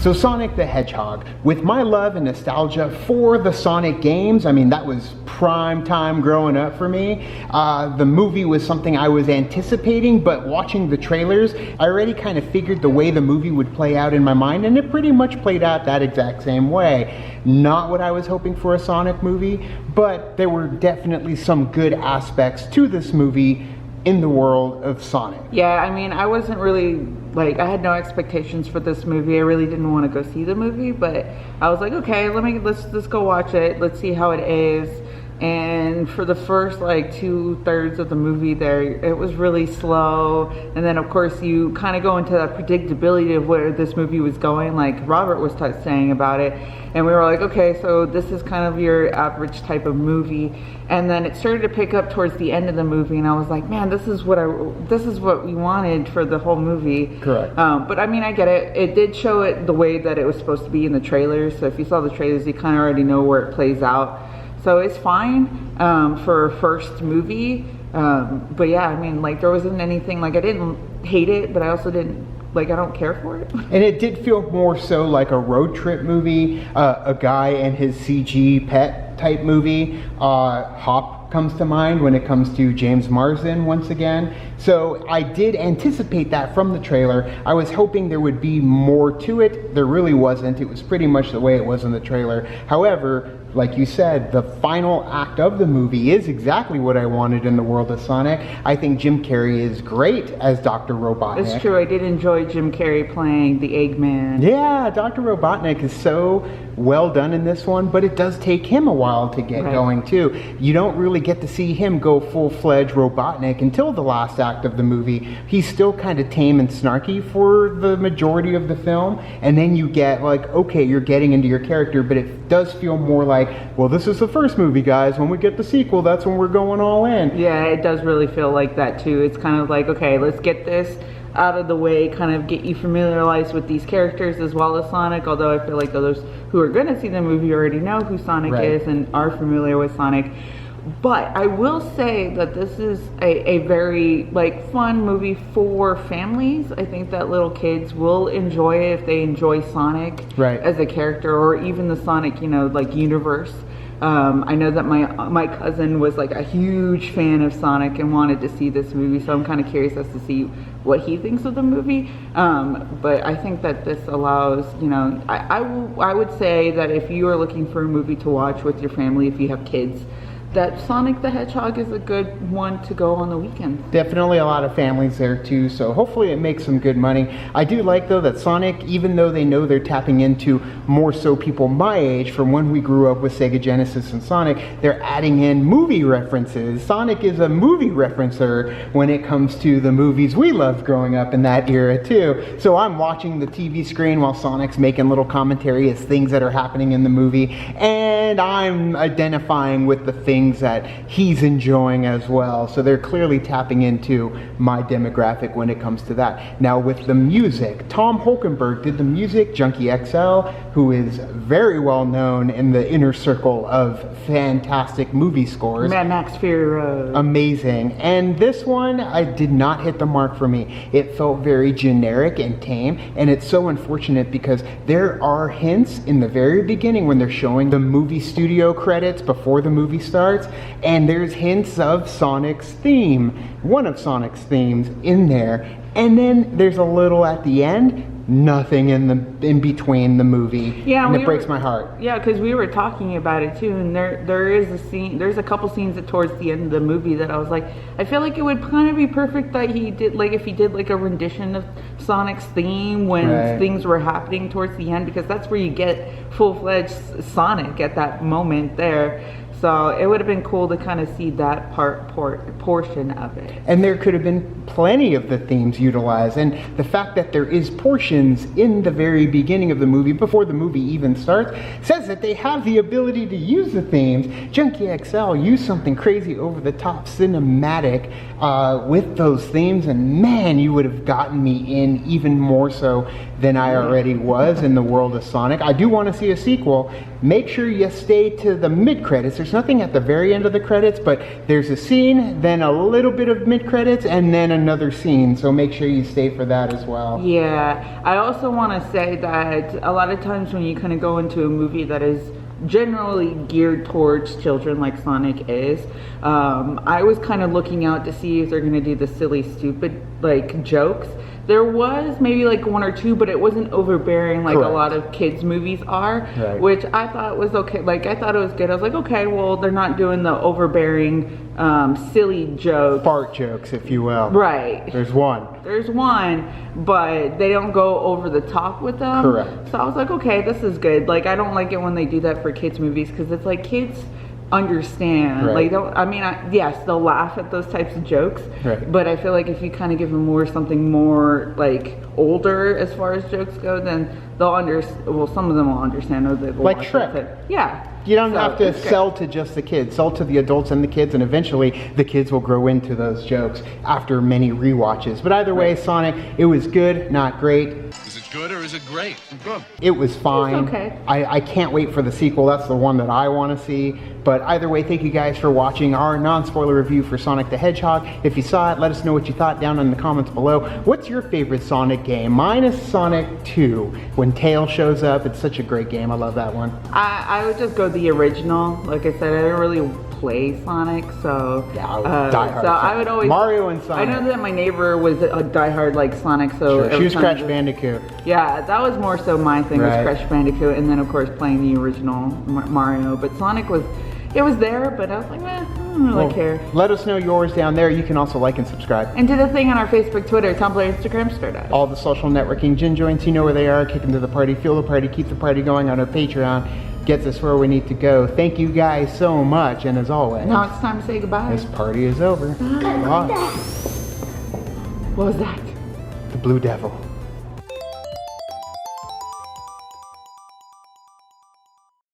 So Sonic the Hedgehog, with my love and nostalgia for the Sonic games, I mean, that was prime time growing up for me. The movie was something I was anticipating, but watching the trailers, I already kind of figured the way the movie would play out in my mind, and it pretty much played out that exact same way. Not what I was hoping for a Sonic movie, but there were definitely some good aspects to this movie in the world of Sonic. Yeah, I mean, I wasn't really, like, I had no expectations for this movie. I really didn't want to go see the movie, but I was like, okay, let's go watch it. Let's see how it is. And for the first like 2/3 of the movie there, it was really slow. And then of course you kind of go into the predictability of where this movie was going, like Robert was saying about it. And we were like, okay, so this is kind of your average type of movie. And then it started to pick up towards the end of the movie, and I was like, man, this is what we wanted for the whole movie. Correct. But I mean, I get it. It did show it the way that it was supposed to be in the trailers. So if you saw the trailers, you kind of already know where it plays out. So it's fine for a first movie. But yeah, I mean, like, there wasn't anything, like, I didn't hate it, but I also didn't, like, I don't care for it. And it did feel more so like a road trip movie, a guy and his CG pet type movie. Hop comes to mind when it comes to James Marsden once again. So I did anticipate that from the trailer. I was hoping there would be more to it. There really wasn't. It was pretty much the way it was in the trailer. However, like you said, the final act of the movie is exactly what I wanted in the world of Sonic. I think Jim Carrey is great as Dr. Robotnik. It's true, I did enjoy Jim Carrey playing the Eggman. Yeah, Dr. Robotnik is so well done in this one, but it does take him a while to get going too. You don't really get to see him go full-fledged Robotnik until the last act of the movie. He's still kind of tame and snarky for the majority of the film, and then you get like, okay, you're getting into your character, but it does feel more like, well, this is the first movie, guys. When we get the sequel, that's when we're going all in. Yeah, it does really feel like that too. It's kind of like, okay, let's get this out of the way, kind of get you familiarized with these characters as well as Sonic, although I feel like those who are going to see the movie already know who Sonic is and are familiar with Sonic. But I will say that this is a very like fun movie for families. I think that little kids will enjoy it if they enjoy Sonic as a character, or even the Sonic, you know, like universe. I know that my cousin was like a huge fan of Sonic and wanted to see this movie, so I'm kind of curious as to see what he thinks of the movie. But I think that this allows, you know, I would say that if you are looking for a movie to watch with your family, if you have kids, that Sonic the Hedgehog is a good one to go on the weekends. Definitely a lot of families there too, so hopefully it makes some good money. I do like though that Sonic, even though they know they're tapping into more so people my age from when we grew up with Sega Genesis and Sonic, they're adding in movie references. Sonic is a movie referencer when it comes to the movies we loved growing up in that era too. So I'm watching the TV screen while Sonic's making little commentary as things that are happening in the movie, and I'm identifying with the things that he's enjoying as well. So they're clearly tapping into my demographic when it comes to that. Now with the music, Tom Holkenberg did the music. Junkie XL, who is very well known in the inner circle of fantastic movie scores. Mad Max Fury Road. Amazing. And this one, I did not hit the mark for me. It felt very generic and tame, and it's so unfortunate because there are hints in the very beginning when they're showing the movie studio credits before the movie starts, and there's hints of Sonic's theme, one of Sonic's themes in there, and then there's a little at the end, nothing in between the movie. Yeah, and it breaks my heart. Yeah, because we were talking about it too, and there is a scene, there's a couple scenes towards the end of the movie that I was like, I feel like it would kind of be perfect that he did, like if he did like a rendition of Sonic's theme when things were happening towards the end, because that's where you get full-fledged Sonic at that moment there. So it would have been cool to kind of see that portion of it. And there could have been plenty of the themes utilized. And the fact that there is portions in the very beginning of the movie, before the movie even starts, says that they have the ability to use the themes. Junkie XL used something crazy over the top cinematic with those themes, and man, you would have gotten me in even more so than I already was in the world of Sonic. I do want to see a sequel, make sure you stay to the mid-credits. There's nothing at the very end of the credits, but there's a scene, then a little bit of mid-credits, and then another scene. So make sure you stay for that as well. Yeah, I also want to say that a lot of times when you kind of go into a movie that is generally geared towards children like Sonic is, I was kind of looking out to see if they're going to do the silly, stupid like jokes. There was maybe like one or two, but it wasn't overbearing like Correct. a lot of kids movies are, Right. which I thought was okay. Like I thought it was good. I was like, okay, well they're not doing the overbearing, silly jokes. Fart jokes, if you will. Right. There's one. There's one, but they don't go over the top with them. Correct. So I was like, okay, this is good. Like I don't like it when they do that for kids movies because it's like kids understand. Right. Like don't. I mean, yes, they'll laugh at those types of jokes. Right. But I feel like if you kind of give them something more like older as far as jokes go, then they'll understand. Well, some of them will understand. Or they will Like watch Shrek. it. Yeah. You don't So, have to it's good. sell to just the kids. Sell to the adults and the kids, and eventually the kids will grow into those jokes after many rewatches. But either way, Sonic, it was good, not great. Is it good or is it great? Good. It was fine. okay. I can't wait for the sequel. That's the one that I want to see. But either way, thank you guys for watching our non-spoiler review for Sonic the Hedgehog. If you saw it, let us know what you thought down in the comments below. What's your favorite Sonic game? Mine is Sonic 2. When Tails shows up, it's such a great game. I love that one. I would just go the original. Like I said, I didn't really play Sonic, so Yeah, I was diehard so I fan. would always Mario and Sonic. I know that my neighbor was a diehard like Sonic, so Sure, she every was time Crash I- Bandicoot. Yeah, that was more so my thing Right. was Crash Bandicoot, and then of course playing the original Mario. But Sonic was there, but I was like, I don't really Well, care. let us know yours down there. You can also like and subscribe. And do the thing on our Facebook, Twitter, Tumblr, Instagram, Stardust. All the social networking gin joints, you know where they are. Kick into the party, feel the party, keep the party going on our Patreon. Gets us where we need to go. Thank you guys so much, and as always, Now it's time to say goodbye. this party is over. Bye. What was that? The Blue Devil.